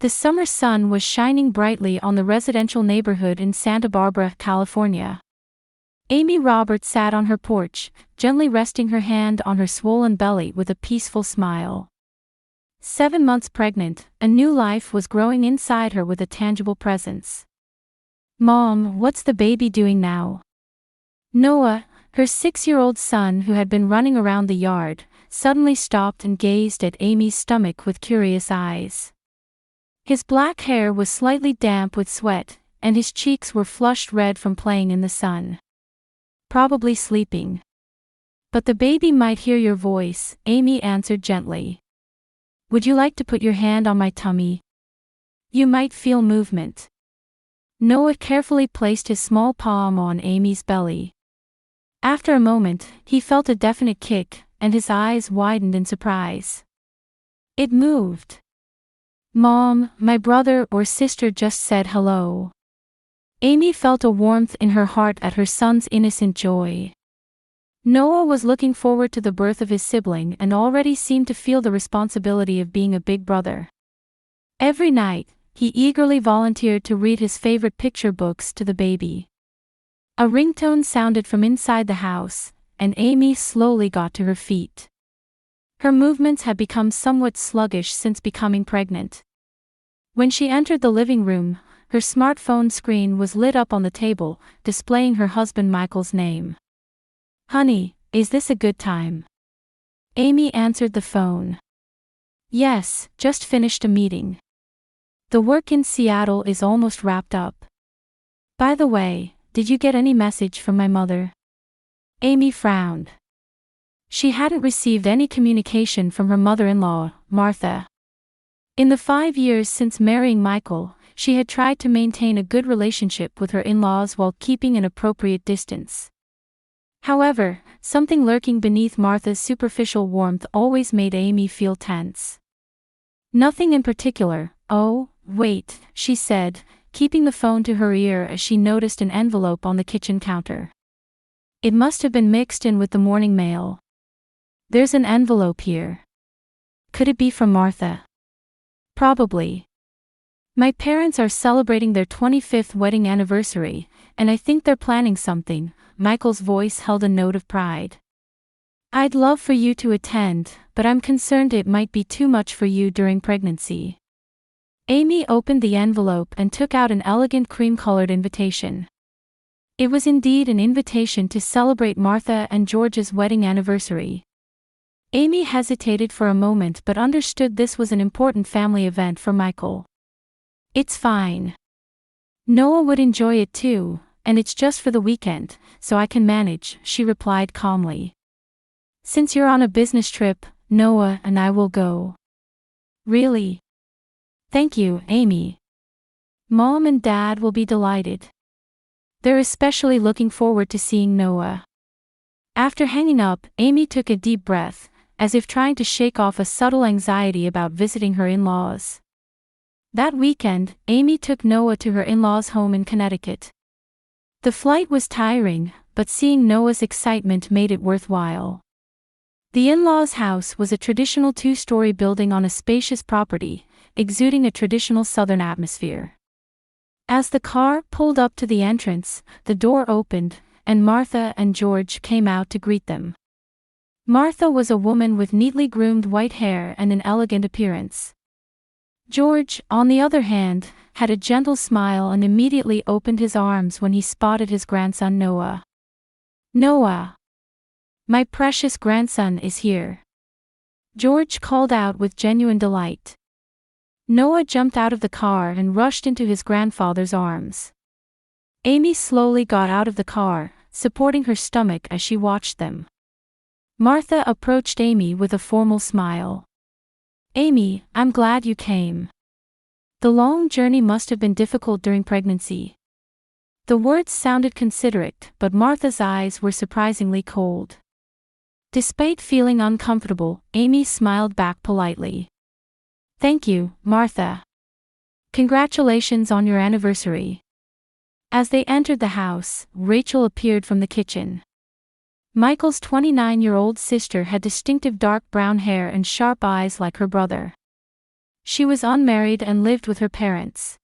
The summer sun was shining brightly on the residential neighborhood in Santa Barbara, California. Amy Roberts sat on her porch, gently resting her hand on her swollen belly with a peaceful smile. 7 months pregnant, a new life was growing inside her with a tangible presence. "Mom, what's the baby doing now?" Noah, her 6-year-old son who had been running around the yard, suddenly stopped and gazed at Amy's stomach with curious eyes. His black hair was slightly damp with sweat, and his cheeks were flushed red from playing in the sun. "Probably sleeping. But the baby might hear your voice," Amy answered gently. "Would you like to put your hand on my tummy? You might feel movement." Noah carefully placed his small palm on Amy's belly. After a moment, he felt a definite kick, and his eyes widened in surprise. It moved. "Mom, my brother or sister just said hello." Amy felt a warmth in her heart at her son's innocent joy. Noah was looking forward to the birth of his sibling and already seemed to feel the responsibility of being a big brother. Every night, he eagerly volunteered to read his favorite picture books to the baby. A ringtone sounded from inside the house, and Amy slowly got to her feet. Her movements had become somewhat sluggish since becoming pregnant. When she entered the living room, her smartphone screen was lit up on the table, displaying her husband Michael's name. "Honey, is this a good time?" Amy answered the phone. "Yes, just finished a meeting. The work in Seattle is almost wrapped up. By the way, did you get any message from my mother?" Amy frowned. She hadn't received any communication from her mother-in-law, Martha. In the 5 years since marrying Michael, she had tried to maintain a good relationship with her in-laws while keeping an appropriate distance. However, something lurking beneath Martha's superficial warmth always made Amy feel tense. "Nothing in particular. Oh, wait," she said, keeping the phone to her ear as she noticed an envelope on the kitchen counter. It must have been mixed in with the morning mail. "There's an envelope here. Could it be from Martha?" "Probably. My parents are celebrating their 25th wedding anniversary, and I think they're planning something." Michael's voice held a note of pride. "I'd love for you to attend, but I'm concerned it might be too much for you during pregnancy." Amy opened the envelope and took out an elegant cream-colored invitation. It was indeed an invitation to celebrate Martha and George's wedding anniversary. Amy hesitated for a moment but understood this was an important family event for Michael. "It's fine. Noah would enjoy it too, and it's just for the weekend, so I can manage," she replied calmly. "Since you're on a business trip, Noah and I will go." "Really? Thank you, Amy. Mom and Dad will be delighted. They're especially looking forward to seeing Noah." After hanging up, Amy took a deep breath, as if trying to shake off a subtle anxiety about visiting her in-laws. That weekend, Amy took Noah to her in-laws' home in Connecticut. The flight was tiring, but seeing Noah's excitement made it worthwhile. The in-laws' house was a traditional 2-story building on a spacious property, exuding a traditional Southern atmosphere. As the car pulled up to the entrance, the door opened, and Martha and George came out to greet them. Martha was a woman with neatly groomed white hair and an elegant appearance. George, on the other hand, had a gentle smile and immediately opened his arms when he spotted his grandson Noah. "Noah! My precious grandson is here!" George called out with genuine delight. Noah jumped out of the car and rushed into his grandfather's arms. Amy slowly got out of the car, supporting her stomach as she watched them. Martha approached Amy with a formal smile. "Amy, I'm glad you came. The long journey must have been difficult during pregnancy." The words sounded considerate, but Martha's eyes were surprisingly cold. Despite feeling uncomfortable, Amy smiled back politely. "Thank you, Martha. Congratulations on your anniversary." As they entered the house, Rachel appeared from the kitchen. Michael's 29-year-old sister had distinctive dark brown hair and sharp eyes like her brother. She was unmarried and lived with her parents.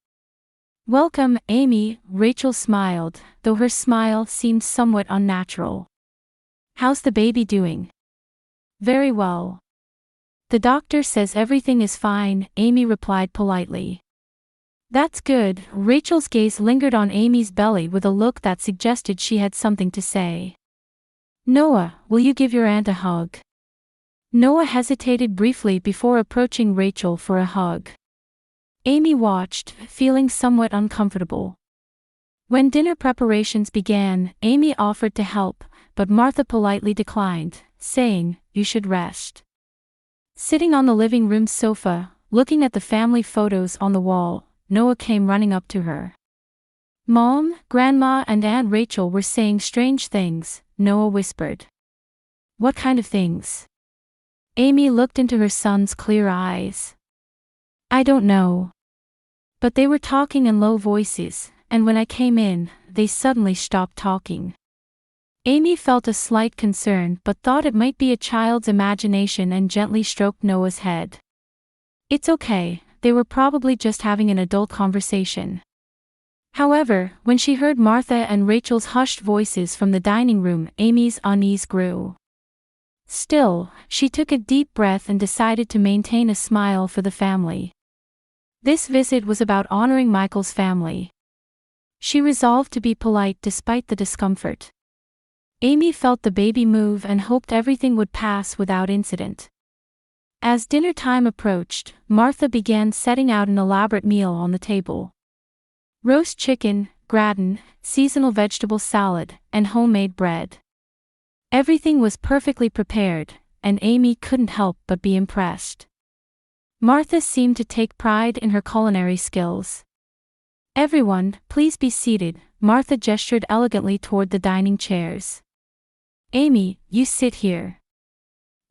Welcome, Amy, Rachel smiled, though her smile seemed somewhat unnatural. How's the baby doing? Very well. The doctor says everything is fine, Amy replied politely. That's good. Rachel's gaze lingered on Amy's belly with a look that suggested she had something to say. Noah, will you give your aunt a hug? Noah hesitated briefly before approaching Rachel for a hug. Amy watched, feeling somewhat uncomfortable. When dinner preparations began, Amy offered to help, but Martha politely declined, saying, "You should rest." Sitting on the living room sofa, looking at the family photos on the wall, Noah came running up to her. Mom, Grandma and Aunt Rachel were saying strange things, Noah whispered. What kind of things? Amy looked into her son's clear eyes. I don't know. But they were talking in low voices, and when I came in, they suddenly stopped talking. Amy felt a slight concern but thought it might be a child's imagination and gently stroked Noah's head. It's okay, they were probably just having an adult conversation. However, when she heard Martha and Rachel's hushed voices from the dining room, Amy's unease grew. Still, she took a deep breath and decided to maintain a smile for the family. This visit was about honoring Michael's family. She resolved to be polite despite the discomfort. Amy felt the baby move and hoped everything would pass without incident. As dinner time approached, Martha began setting out an elaborate meal on the table. Roast chicken, gratin, seasonal vegetable salad, and homemade bread. Everything was perfectly prepared, and Amy couldn't help but be impressed. Martha seemed to take pride in her culinary skills. Everyone, please be seated, Martha gestured elegantly toward the dining chairs. Amy, you sit here.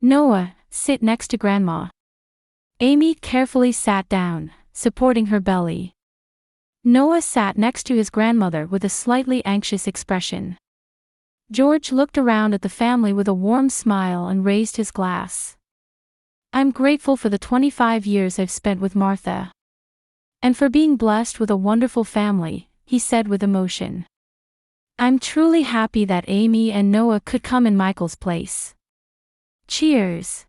Noah, sit next to Grandma. Amy carefully sat down, supporting her belly. Noah sat next to his grandmother with a slightly anxious expression. George looked around at the family with a warm smile and raised his glass. I'm grateful for the 25 years I've spent with Martha. And for being blessed with a wonderful family, he said with emotion. I'm truly happy that Amy and Noah could come in Michael's place. Cheers.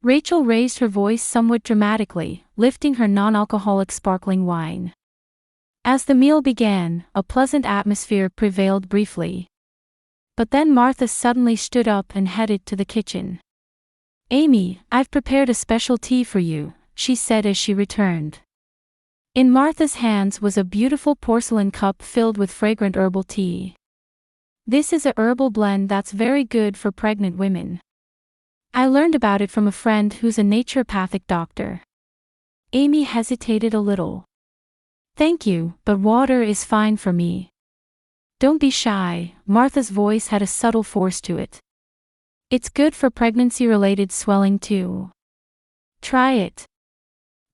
Rachel raised her voice somewhat dramatically, lifting her non-alcoholic sparkling wine. As the meal began, a pleasant atmosphere prevailed briefly. But then Martha suddenly stood up and headed to the kitchen. Amy, I've prepared a special tea for you, she said as she returned. In Martha's hands was a beautiful porcelain cup filled with fragrant herbal tea. This is a herbal blend that's very good for pregnant women. I learned about it from a friend who's a naturopathic doctor. Amy hesitated a little. Thank you, but water is fine for me. Don't be shy, Martha's voice had a subtle force to it. It's good for pregnancy-related swelling too. Try it.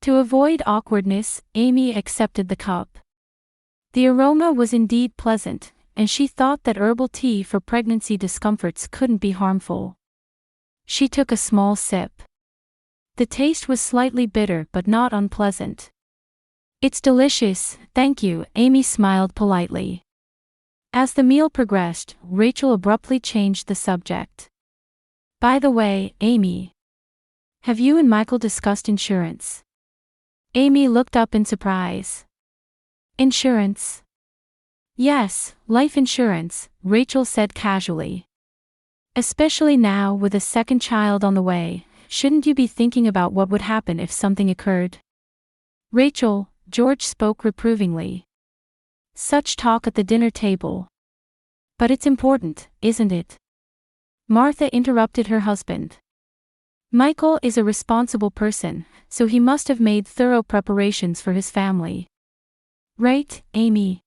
To avoid awkwardness, Amy accepted the cup. The aroma was indeed pleasant, and she thought that herbal tea for pregnancy discomforts couldn't be harmful. She took a small sip. The taste was slightly bitter but not unpleasant. It's delicious, thank you, Amy smiled politely. As the meal progressed, Rachel abruptly changed the subject. By the way, Amy, have you and Michael discussed insurance? Amy looked up in surprise. Insurance? Yes, life insurance, Rachel said casually. Especially now with a second child on the way, shouldn't you be thinking about what would happen if something occurred? Rachel, George spoke reprovingly. Such talk at the dinner table. But it's important, isn't it? Martha interrupted her husband. Michael is a responsible person, so he must have made thorough preparations for his family. Right, Amy?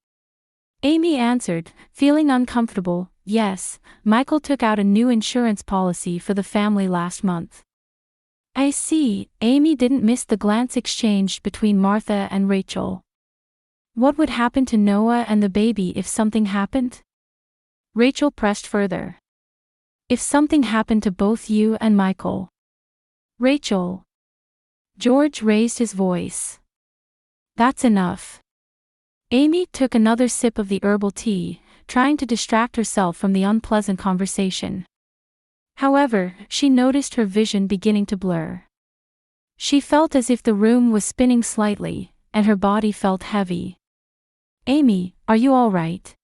Amy answered, feeling uncomfortable. Yes, Michael took out a new insurance policy for the family last month. I see, Amy didn't miss the glance exchanged between Martha and Rachel. What would happen to Noah and the baby if something happened? Rachel pressed further. If something happened to both you and Michael. Rachel. George raised his voice. That's enough. Amy took another sip of the herbal tea, trying to distract herself from the unpleasant conversation. However, she noticed her vision beginning to blur. She felt as if the room was spinning slightly, and her body felt heavy. Amy, are you all right?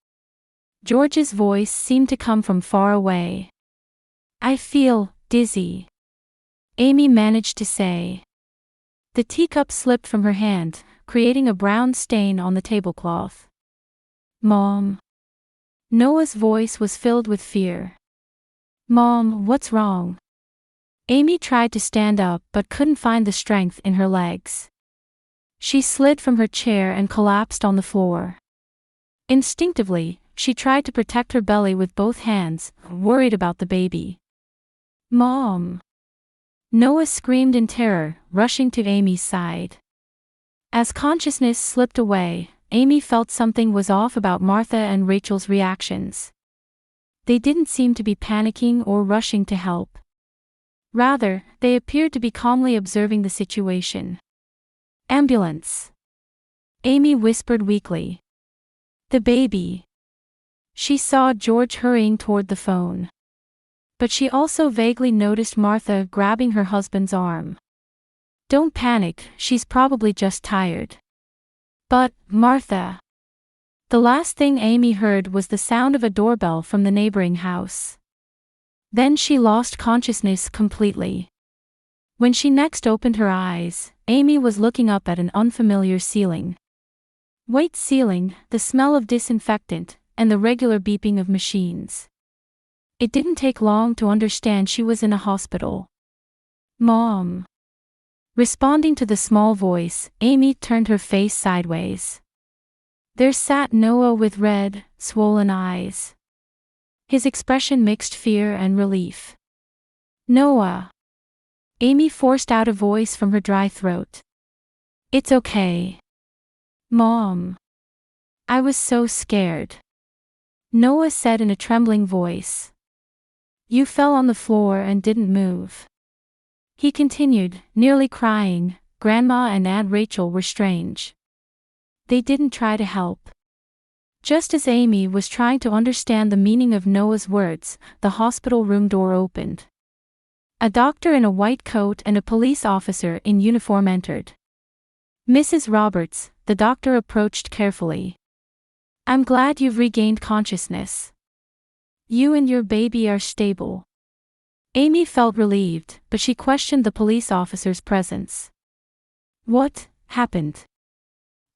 George's voice seemed to come from far away. I feel dizzy, Amy managed to say. The teacup slipped from her hand, creating a brown stain on the tablecloth. Mom. Noah's voice was filled with fear. Mom, what's wrong? Amy tried to stand up but couldn't find the strength in her legs. She slid from her chair and collapsed on the floor. Instinctively, she tried to protect her belly with both hands, worried about the baby. Mom! Noah screamed in terror, rushing to Amy's side. As consciousness slipped away, Amy felt something was off about Martha and Rachel's reactions. They didn't seem to be panicking or rushing to help. Rather, they appeared to be calmly observing the situation. Ambulance. Amy whispered weakly. The baby. She saw George hurrying toward the phone. But she also vaguely noticed Martha grabbing her husband's arm. Don't panic, she's probably just tired. But, Martha. The last thing Amy heard was the sound of a doorbell from the neighboring house. Then she lost consciousness completely. When she next opened her eyes, Amy was looking up at an unfamiliar ceiling. White ceiling, the smell of disinfectant, and the regular beeping of machines. It didn't take long to understand she was in a hospital. Mom. Responding to the small voice, Amy turned her face sideways. There sat Noah with red, swollen eyes. His expression mixed fear and relief. Noah. Amy forced out a voice from her dry throat. It's okay. Mom. I was so scared. Noah said in a trembling voice. You fell on the floor and didn't move. He continued, nearly crying. Grandma and Aunt Rachel were strange. They didn't try to help. Just as Amy was trying to understand the meaning of Noah's words, the hospital room door opened. A doctor in a white coat and a police officer in uniform entered. Mrs. Roberts, the doctor approached carefully. I'm glad you've regained consciousness. You and your baby are stable. Amy felt relieved, but she questioned the police officer's presence. What happened?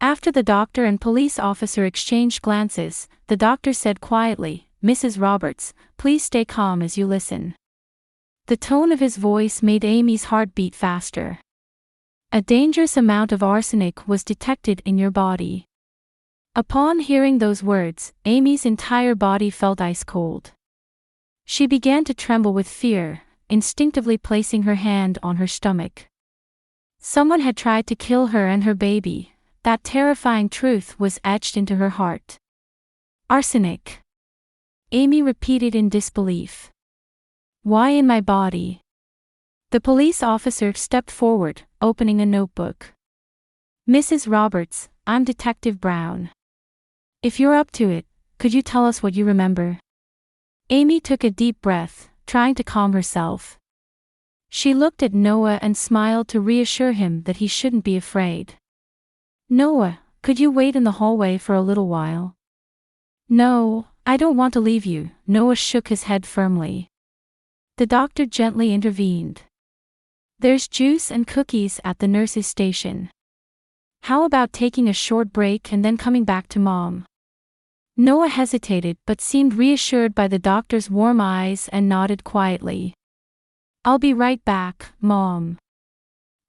After the doctor and police officer exchanged glances, the doctor said quietly, Mrs. Roberts, please stay calm as you listen. The tone of his voice made Amy's heart beat faster. A dangerous amount of arsenic was detected in your body. Upon hearing those words, Amy's entire body felt ice cold. She began to tremble with fear, instinctively placing her hand on her stomach. Someone had tried to kill her and her baby. That terrifying truth was etched into her heart. Arsenic. Amy repeated in disbelief. Why in my body? The police officer stepped forward, opening a notebook. Mrs. Roberts, I'm Detective Brown. If you're up to it, could you tell us what you remember? Amy took a deep breath, trying to calm herself. She looked at Noah and smiled to reassure him that he shouldn't be afraid. Noah, could you wait in the hallway for a little while? No, I don't want to leave you, Noah shook his head firmly. The doctor gently intervened. There's juice and cookies at the nurse's station. How about taking a short break and then coming back to Mom? Noah hesitated but seemed reassured by the doctor's warm eyes and nodded quietly. I'll be right back, Mom.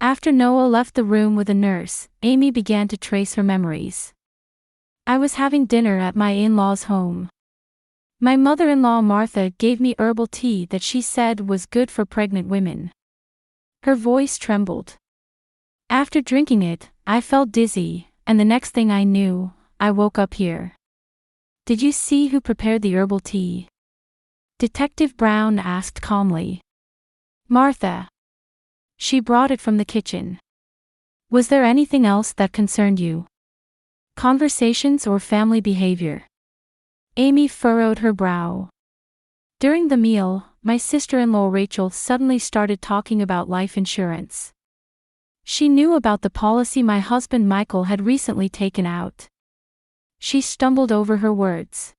After Noah left the room with a nurse, Amy began to trace her memories. I was having dinner at my in-laws' home. My mother-in-law Martha gave me herbal tea that she said was good for pregnant women. Her voice trembled. After drinking it, I felt dizzy, and the next thing I knew, I woke up here. Did you see who prepared the herbal tea? Detective Brown asked calmly. Martha. She brought it from the kitchen. Was there anything else that concerned you? Conversations or family behavior? Amy furrowed her brow. During the meal, my sister-in-law Rachel suddenly started talking about life insurance. She knew about the policy my husband Michael had recently taken out. She stumbled over her words.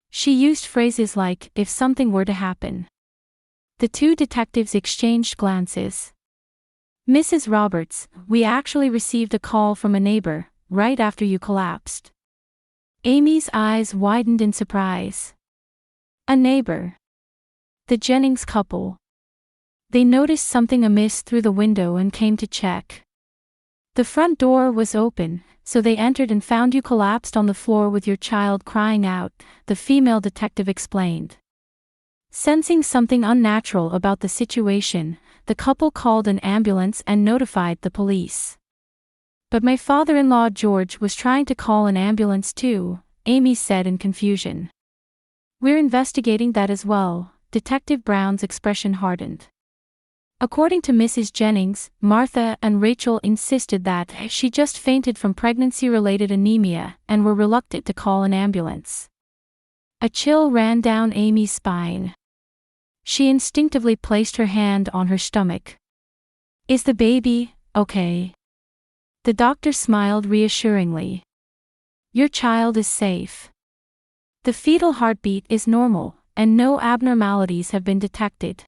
She used phrases like, if something were to happen. The two detectives exchanged glances. Mrs. Roberts, we actually received a call from a neighbor, right after you collapsed. Amy's eyes widened in surprise. A neighbor. The Jennings couple. They noticed something amiss through the window and came to check. The front door was open, so they entered and found you collapsed on the floor with your child crying out, the female detective explained. Sensing something unnatural about the situation, the couple called an ambulance and notified the police. But my father-in-law George was trying to call an ambulance too, Amy said in confusion. We're investigating that as well, Detective Brown's expression hardened. According to Mrs. Jennings, Martha and Rachel insisted that she just fainted from pregnancy-related anemia and were reluctant to call an ambulance. A chill ran down Amy's spine. She instinctively placed her hand on her stomach. Is the baby okay? The doctor smiled reassuringly. Your child is safe. The fetal heartbeat is normal, and no abnormalities have been detected.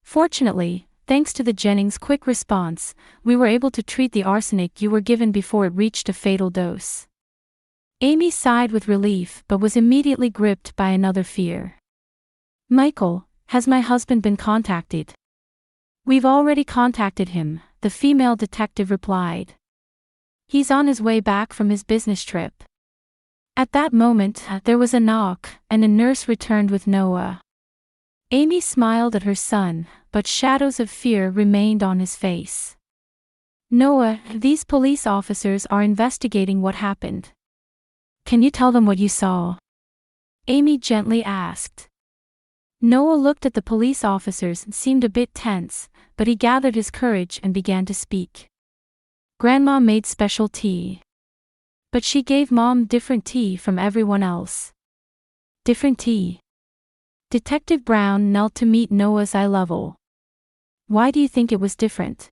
Fortunately, thanks to the Jennings' quick response, we were able to treat the arsenic you were given before it reached a fatal dose. Amy sighed with relief but was immediately gripped by another fear. Michael, has my husband been contacted? We've already contacted him, the female detective replied. He's on his way back from his business trip. At that moment, there was a knock, and a nurse returned with Noah. Amy smiled at her son, but shadows of fear remained on his face. Noah, these police officers are investigating what happened. Can you tell them what you saw? Amy gently asked. Noah looked at the police officers and seemed a bit tense, but he gathered his courage and began to speak. Grandma made special tea. But she gave Mom different tea from everyone else. Different tea. Detective Brown knelt to meet Noah's eye level. Why do you think it was different?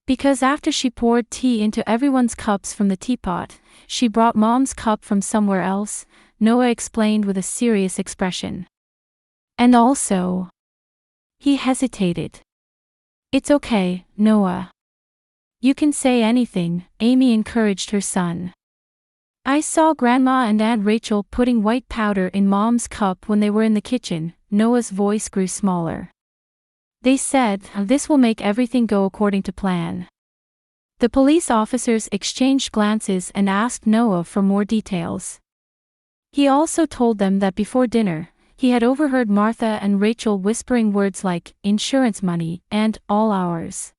Because after she poured tea into everyone's cups from the teapot, she brought Mom's cup from somewhere else, Noah explained with a serious expression. And also... He hesitated. It's okay, Noah. You can say anything, Amy encouraged her son. I saw Grandma and Aunt Rachel putting white powder in Mom's cup when they were in the kitchen, Noah's voice grew smaller. They said, this will make everything go according to plan. The police officers exchanged glances and asked Noah for more details. He also told them that before dinner, he had overheard Martha and Rachel whispering words like, insurance money, and, all ours.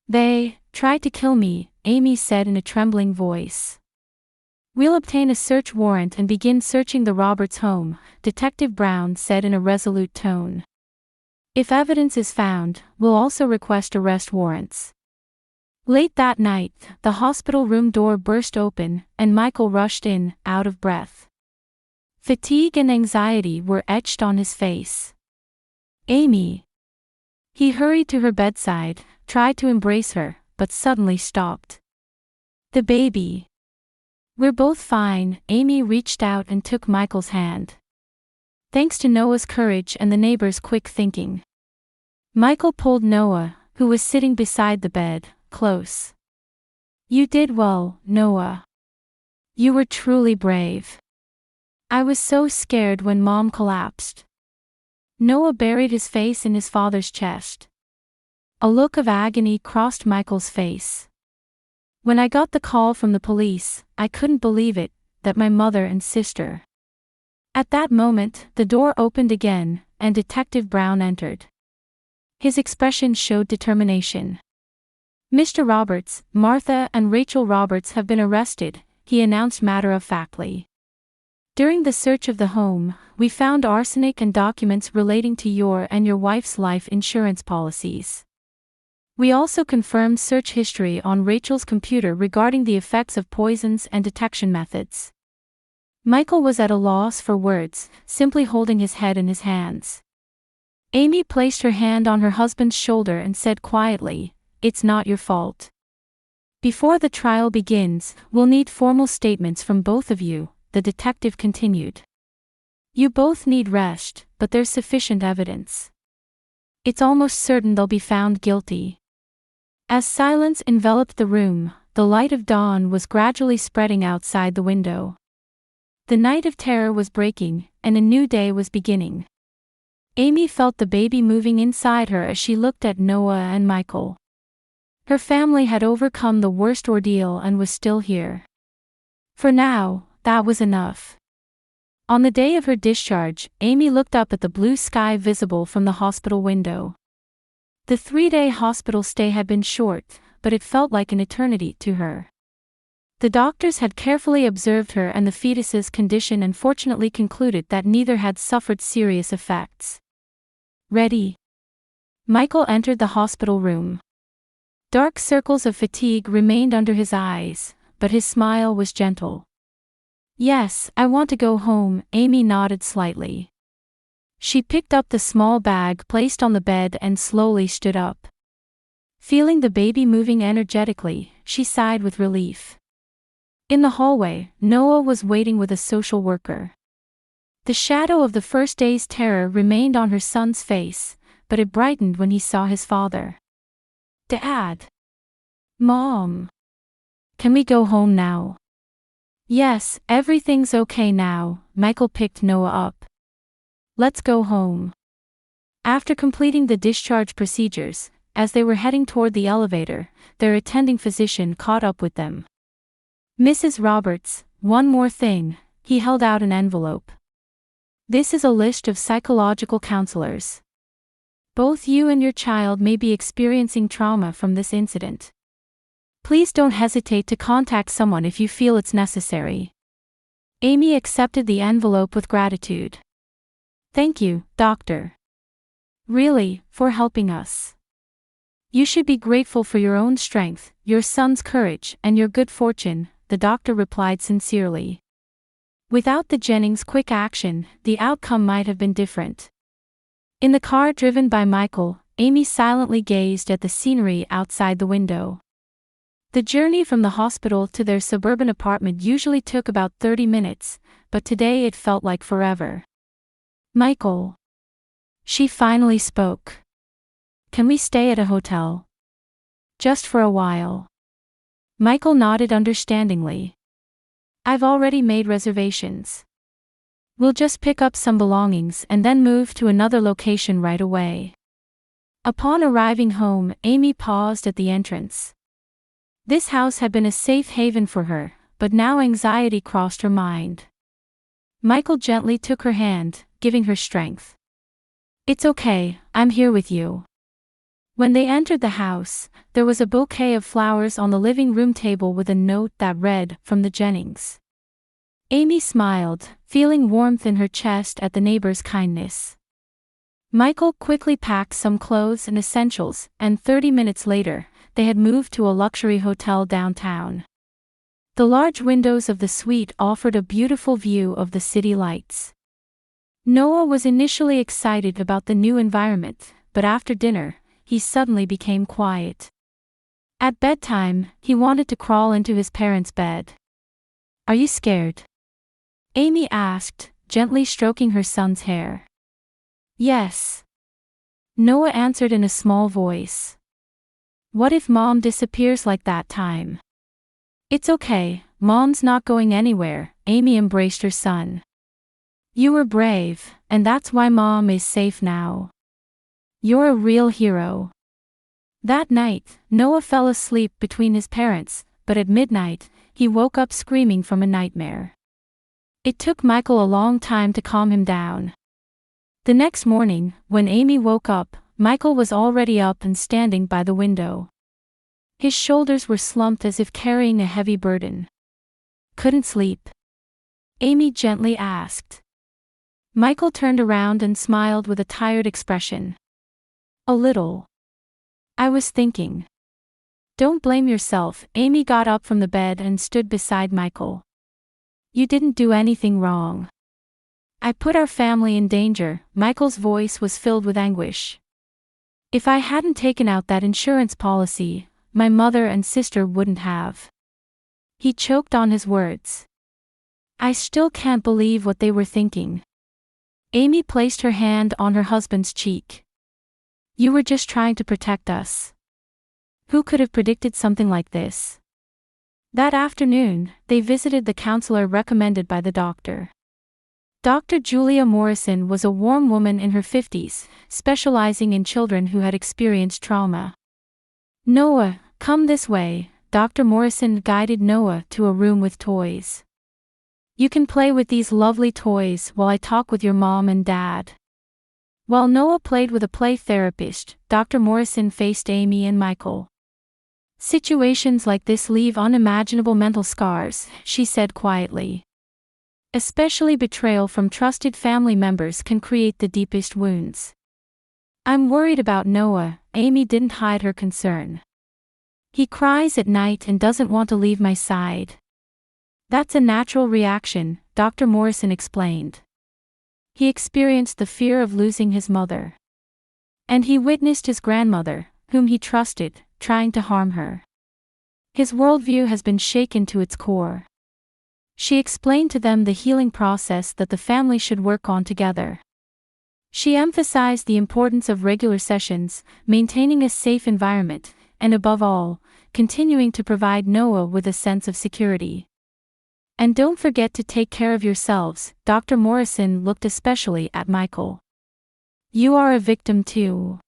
They tried to kill me, Amy said in a trembling voice. We'll obtain a search warrant and begin searching the Roberts home, Detective Brown said in a resolute tone. If evidence is found, we'll also request arrest warrants. Late that night, the hospital room door burst open, and Michael rushed in, out of breath. Fatigue and anxiety were etched on his face. Amy. He hurried to her bedside, tried to embrace her, but suddenly stopped. The baby. We're both fine, Amy reached out and took Michael's hand. Thanks to Noah's courage and the neighbors' quick thinking. Michael pulled Noah, who was sitting beside the bed, close. You did well, Noah. You were truly brave. I was so scared when Mom collapsed. Noah buried his face in his father's chest. A look of agony crossed Michael's face. When I got the call from the police, I couldn't believe it, that my mother and sister. At that moment, the door opened again, and Detective Brown entered. His expression showed determination. Mr. Roberts, Martha and Rachel Roberts have been arrested, he announced matter-of-factly. During the search of the home, we found arsenic and documents relating to your and your wife's life insurance policies. We also confirmed search history on Rachel's computer regarding the effects of poisons and detection methods. Michael was at a loss for words, simply holding his head in his hands. Amy placed her hand on her husband's shoulder and said quietly, "It's not your fault. Before the trial begins, we'll need formal statements from both of you," the detective continued. "You both need rest, but there's sufficient evidence. It's almost certain they'll be found guilty." As silence enveloped the room, the light of dawn was gradually spreading outside the window. The night of terror was breaking, and a new day was beginning. Amy felt the baby moving inside her as she looked at Noah and Michael. Her family had overcome the worst ordeal and was still here. For now, that was enough. On the day of her discharge, Amy looked up at the blue sky visible from the hospital window. The 3-day hospital stay had been short, but it felt like an eternity to her. The doctors had carefully observed her and the fetus's condition and fortunately concluded that neither had suffered serious effects. "Ready?" Michael entered the hospital room. Dark circles of fatigue remained under his eyes, but his smile was gentle. "Yes, I want to go home," Amy nodded slightly. She picked up the small bag placed on the bed and slowly stood up. Feeling the baby moving energetically, she sighed with relief. In the hallway, Noah was waiting with a social worker. The shadow of the first day's terror remained on her son's face, but it brightened when he saw his father. "Dad! Mom! Can we go home now?" "Yes, everything's okay now," Michael picked Noah up. "Let's go home." After completing the discharge procedures, as they were heading toward the elevator, their attending physician caught up with them. "Mrs. Roberts, one more thing," he held out an envelope. "This is a list of psychological counselors. Both you and your child may be experiencing trauma from this incident. Please don't hesitate to contact someone if you feel it's necessary." Amy accepted the envelope with gratitude. "Thank you, Doctor. Really, for helping us. You should be grateful for your own strength, your son's courage, and your good fortune," the doctor replied sincerely. Without the Jennings' quick action, the outcome might have been different. In the car driven by Michael, Amy silently gazed at the scenery outside the window. The journey from the hospital to their suburban apartment usually took about 30 minutes, but today it felt like forever. "Michael." She finally spoke. "Can we stay at a hotel? Just for a while?" Michael nodded understandingly. "I've already made reservations. We'll just pick up some belongings and then move to another location right away." Upon arriving home, Amy paused at the entrance. This house had been a safe haven for her, but now anxiety crossed her mind. Michael gently took her hand, giving her strength. "It's okay, I'm here with you." When they entered the house, there was a bouquet of flowers on the living room table with a note that read, "From the Jennings." Amy smiled, feeling warmth in her chest at the neighbor's kindness. Michael quickly packed some clothes and essentials, and 30 minutes later, they had moved to a luxury hotel downtown. The large windows of the suite offered a beautiful view of the city lights. Noah was initially excited about the new environment, but after dinner, he suddenly became quiet. At bedtime, he wanted to crawl into his parents' bed. "Are you scared?" Amy asked, gently stroking her son's hair. "Yes." Noah answered in a small voice. "What if Mom disappears like that time?" "It's okay, Mom's not going anywhere," Amy embraced her son. "You were brave, and that's why Mom is safe now. You're a real hero." That night, Noah fell asleep between his parents, but at midnight, he woke up screaming from a nightmare. It took Michael a long time to calm him down. The next morning, when Amy woke up, Michael was already up and standing by the window. His shoulders were slumped as if carrying a heavy burden. "Couldn't sleep?" Amy gently asked. Michael turned around and smiled with a tired expression. "A little." I was thinking. Don't blame yourself. Amy got up from the bed and stood beside Michael. You didn't do anything wrong. I put our family in danger. Michael's voice was filled with anguish. If I hadn't taken out that insurance policy, my mother and sister wouldn't have. He choked on his words. I still can't believe what they were thinking. Amy placed her hand on her husband's cheek. You were just trying to protect us. Who could have predicted something like this? That afternoon, they visited the counselor recommended by the doctor. Dr. Julia Morrison was a warm woman in her 50s, specializing in children who had experienced trauma. Noah, come this way. Dr. Morrison guided Noah to a room with toys. You can play with these lovely toys while I talk with your mom and dad. While Noah played with a play therapist, Dr. Morrison faced Amy and Michael. Situations like this leave unimaginable mental scars, she said quietly. Especially betrayal from trusted family members can create the deepest wounds. I'm worried about Noah. Amy didn't hide her concern. He cries at night and doesn't want to leave my side. That's a natural reaction, Dr. Morrison explained. He experienced the fear of losing his mother. And he witnessed his grandmother, whom he trusted, trying to harm her. His worldview has been shaken to its core. She explained to them the healing process that the family should work on together. She emphasized the importance of regular sessions, maintaining a safe environment, and above all, continuing to provide Noah with a sense of security. And don't forget to take care of yourselves. Dr. Morrison looked especially at Michael. You are a victim too.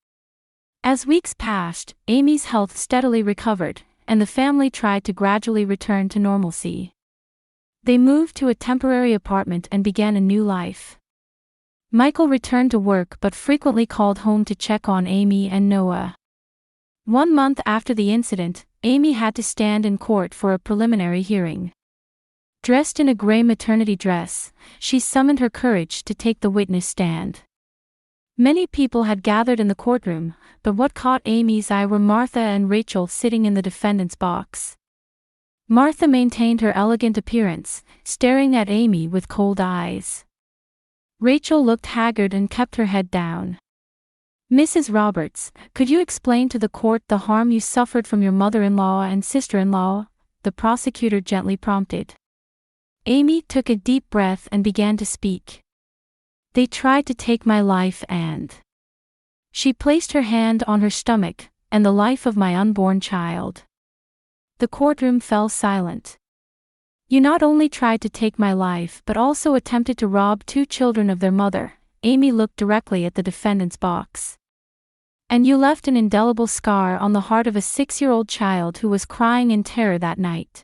As weeks passed, Amy's health steadily recovered, and the family tried to gradually return to normalcy. They moved to a temporary apartment and began a new life. Michael returned to work but frequently called home to check on Amy and Noah. 1 month after the incident, Amy had to stand in court for a preliminary hearing. Dressed in a gray maternity dress, she summoned her courage to take the witness stand. Many people had gathered in the courtroom, but what caught Amy's eye were Martha and Rachel sitting in the defendant's box. Martha maintained her elegant appearance, staring at Amy with cold eyes. Rachel looked haggard and kept her head down. Mrs. Roberts, could you explain to the court the harm you suffered from your mother-in-law and sister-in-law? The prosecutor gently prompted. Amy took a deep breath and began to speak. They tried to take my life and... She placed her hand on her stomach, and the life of my unborn child. The courtroom fell silent. You not only tried to take my life but also attempted to rob 2 children of their mother. Amy looked directly at the defendant's box. And you left an indelible scar on the heart of a 6-year-old child who was crying in terror that night.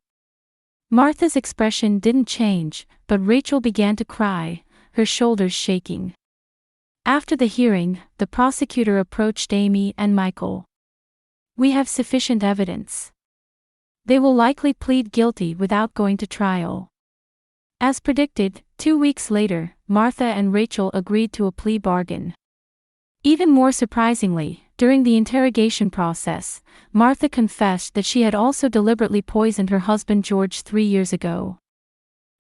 Martha's expression didn't change, but Rachel began to cry, her shoulders shaking. After the hearing, the prosecutor approached Amy and Michael. We have sufficient evidence. They will likely plead guilty without going to trial. As predicted, 2 weeks later, Martha and Rachel agreed to a plea bargain. Even more surprisingly, during the interrogation process, Martha confessed that she had also deliberately poisoned her husband George 3 years ago.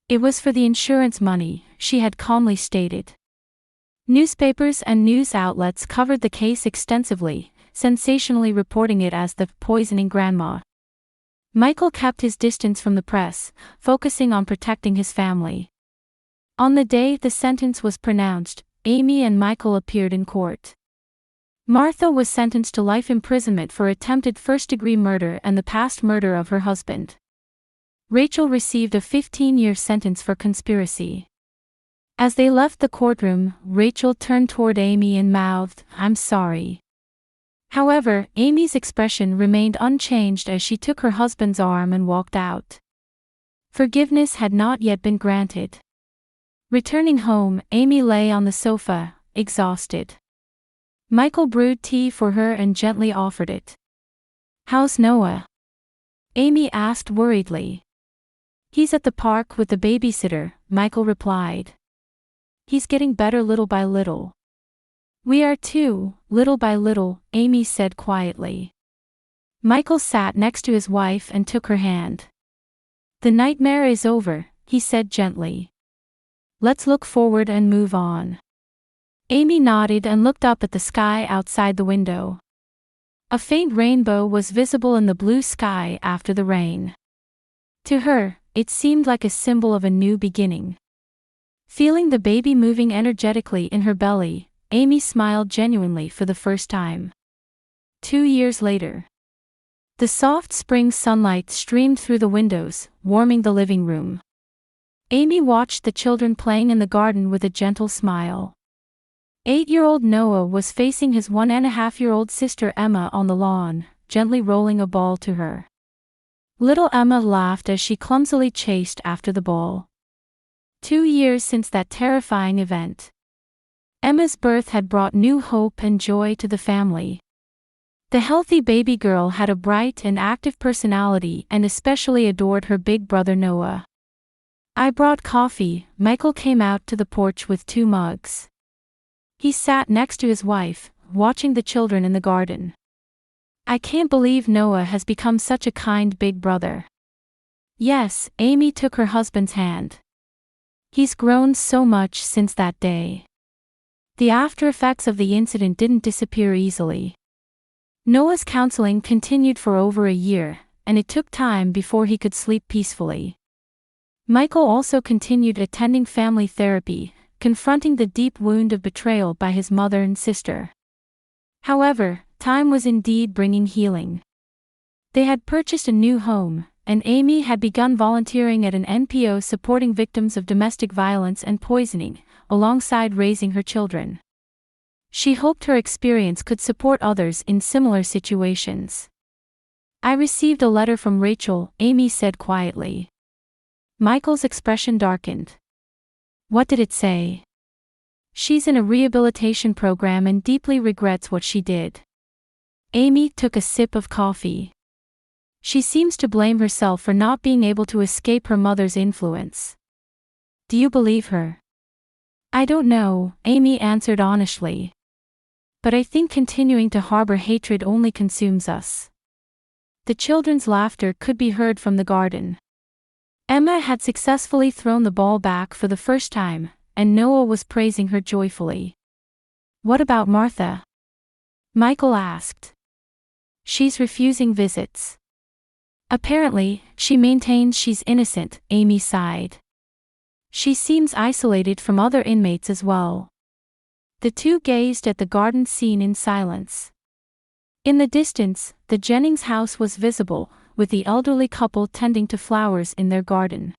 It was for the insurance money, she had calmly stated. Newspapers and news outlets covered the case extensively, sensationally reporting it as the poisoning grandma. Michael kept his distance from the press, focusing on protecting his family. On the day the sentence was pronounced, Amy and Michael appeared in court. Martha was sentenced to life imprisonment for attempted first-degree murder and the past murder of her husband. Rachel received a 15-year sentence for conspiracy. As they left the courtroom, Rachel turned toward Amy and mouthed, "I'm sorry." However, Amy's expression remained unchanged as she took her husband's arm and walked out. Forgiveness had not yet been granted. Returning home, Amy lay on the sofa, exhausted. Michael brewed tea for her and gently offered it. "How's Noah?" Amy asked worriedly. "He's at the park with the babysitter," Michael replied. "He's getting better little by little." "We are too, little by little," Amy said quietly. Michael sat next to his wife and took her hand. "The nightmare is over," he said gently. "Let's look forward and move on." Amy nodded and looked up at the sky outside the window. A faint rainbow was visible in the blue sky after the rain. To her, it seemed like a symbol of a new beginning. Feeling the baby moving energetically in her belly, Amy smiled genuinely for the first time. 2 years later. The soft spring sunlight streamed through the windows, warming the living room. Amy watched the children playing in the garden with a gentle smile. 8-year-old Noah was facing his 1.5-year-old sister Emma on the lawn, gently rolling a ball to her. Little Emma laughed as she clumsily chased after the ball. 2 years since that terrifying event. Emma's birth had brought new hope and joy to the family. The healthy baby girl had a bright and active personality and especially adored her big brother Noah. "I brought coffee." Michael came out to the porch with 2 mugs. He sat next to his wife, watching the children in the garden. "I can't believe Noah has become such a kind big brother." "Yes," Amy took her husband's hand. "He's grown so much since that day." The after effects of the incident didn't disappear easily. Noah's counseling continued for over a year, and it took time before he could sleep peacefully. Michael also continued attending family therapy, confronting the deep wound of betrayal by his mother and sister. However, time was indeed bringing healing. They had purchased a new home, and Amy had begun volunteering at an NPO supporting victims of domestic violence and poisoning, alongside raising her children. She hoped her experience could support others in similar situations. "I received a letter from Rachel," Amy said quietly. Michael's expression darkened. "What did it say?" "She's in a rehabilitation program and deeply regrets what she did." Amy took a sip of coffee. "She seems to blame herself for not being able to escape her mother's influence." "Do you believe her?" "I don't know," Amy answered honestly. "But I think continuing to harbor hatred only consumes us." The children's laughter could be heard from the garden. Emma had successfully thrown the ball back for the first time, and Noah was praising her joyfully. "What about Martha?" Michael asked. "She's refusing visits." "Apparently, she maintains she's innocent," Amy sighed. "She seems isolated from other inmates as well." The two gazed at the garden scene in silence. In the distance, the Jennings house was visible, with the elderly couple tending to flowers in their garden.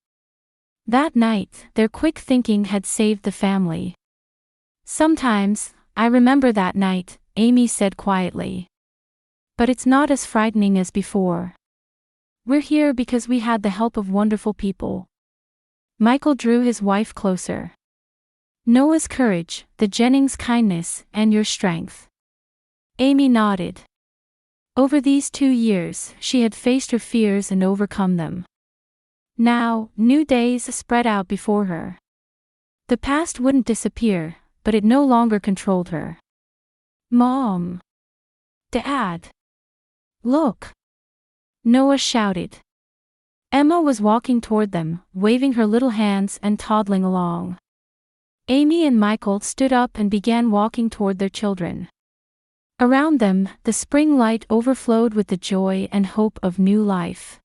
That night, their quick thinking had saved the family. "Sometimes, I remember that night," Amy said quietly. "But it's not as frightening as before. We're here because we had the help of wonderful people." Michael drew his wife closer. "Noah's courage, the Jennings' kindness, and your strength." Amy nodded. Over these 2 years, she had faced her fears and overcome them. Now, new days spread out before her. The past wouldn't disappear, but it no longer controlled her. "Mom! Dad! Look!" Noah shouted. Emma was walking toward them, waving her little hands and toddling along. Amy and Michael stood up and began walking toward their children. Around them, the spring light overflowed with the joy and hope of new life.